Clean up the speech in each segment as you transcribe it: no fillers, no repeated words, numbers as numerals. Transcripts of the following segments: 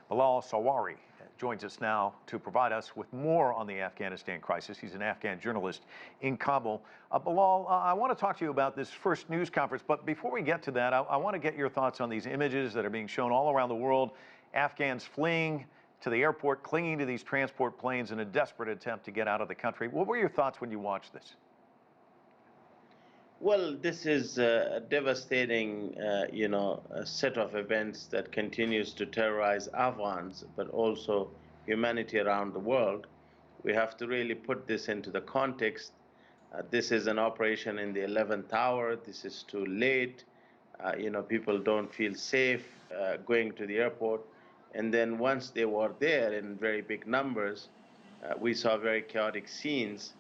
Bilal Sarwary joins us now to provide us with more on the Afghanistan crisis. He's an Afghan journalist in Kabul. Bilal, I want to talk to you about this first news conference, but before we get to that, I want to get your thoughts on these images that are being shown all around the world. Afghans fleeing to the airport, clinging to these transport planes in a desperate attempt to get out of the country. What were your thoughts when you watched this? Well, this is a devastating, a set of events that continues to terrorize Afghans, but also humanity around the world. We have to really put this into the context. This is an operation in the 11th hour. This is too late. People don't feel safe going to the airport. And then once they were there in very big numbers, we saw very chaotic scenes.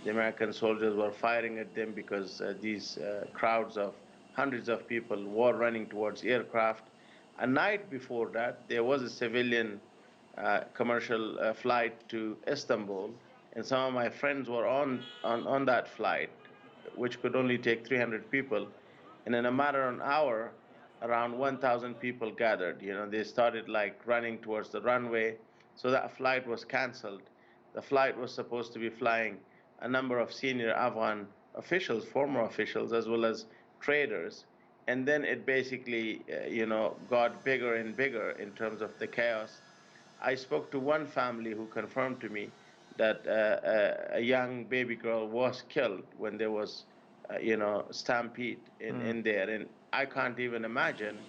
The American soldiers were firing at them because these crowds of hundreds of people were running towards aircraft. A night before that, there was a civilian commercial flight to Istanbul, and some of my friends were on that flight, which could only take 300 people. And in a matter of an hour, around 1,000 people gathered. They started like running towards the runway, so that flight was canceled. The flight was supposed to be flying a number of senior Afghan officials, former officials, as well as traders. And then it basically, got bigger and bigger in terms of the chaos. I spoke to one family who confirmed to me that a young baby girl was killed when there was, stampede in there. And I can't even imagine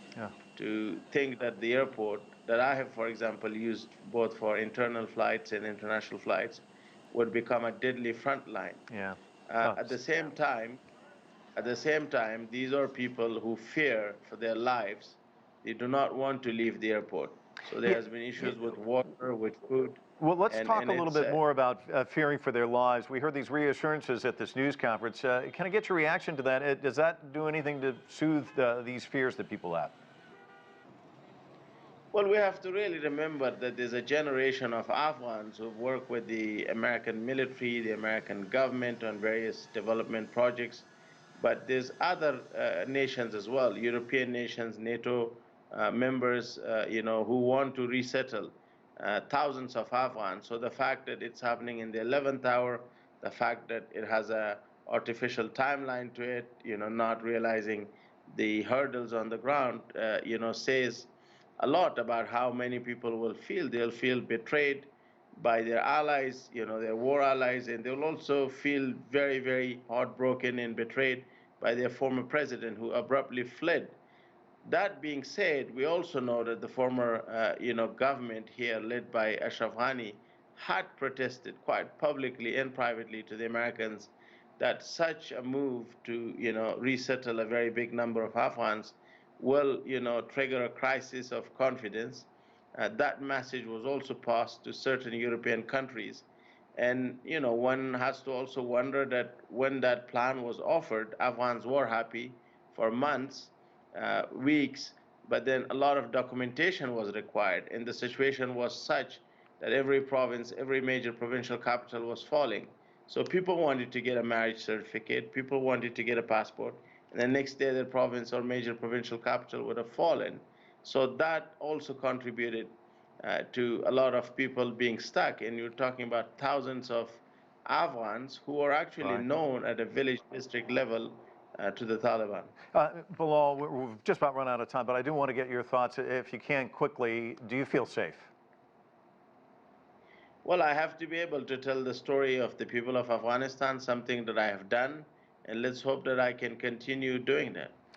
to think that the airport that I have, for example, used both for internal flights and international flights would become a deadly front line. Yeah. At the same time, these are people who fear for their lives. They do not want to leave the airport. So there Yeah, has been issues with water, with food. well, let's and, talk and a little it's bit more about fearing for their lives. We heard these reassurances at this news conference. Can I get your reaction to that? Does that do anything to soothe these fears that people have? Well, we have to really remember that there's a generation of Afghans who work with the American military, the American government on various development projects. But there's other nations as well, European nations, NATO members, who want to resettle thousands of Afghans. So the fact that it's happening in the 11th hour, the fact that it has a artificial timeline to it, not realizing the hurdles on the ground, says a lot about how many people will feel. They'll feel betrayed by their allies, their war allies, and they'll also feel very, very heartbroken and betrayed by their former president who abruptly fled. That being said, we also know that the former, government here, led by Ashraf Ghani, had protested quite publicly and privately to the Americans that such a move to, resettle a very big number of Afghans will, trigger a crisis of confidence. That message was also passed to certain European countries. And, one has to also wonder that when that plan was offered, Afghans were happy for months, weeks, but then a lot of documentation was required. And the situation was such that every province, every major provincial capital was falling. So people wanted to get a marriage certificate, people wanted to get a passport, and the next day their province or major provincial capital would have fallen. So that also contributed to a lot of people being stuck. And you're talking about thousands of Afghans who are actually known at a village district level to the Taliban. Bilal, we've just about run out of time, but I do want to get your thoughts, if you can, quickly. Do you feel safe? Well, I have to be able to tell the story of the people of Afghanistan, something that I have done, and let's hope that I can continue doing that.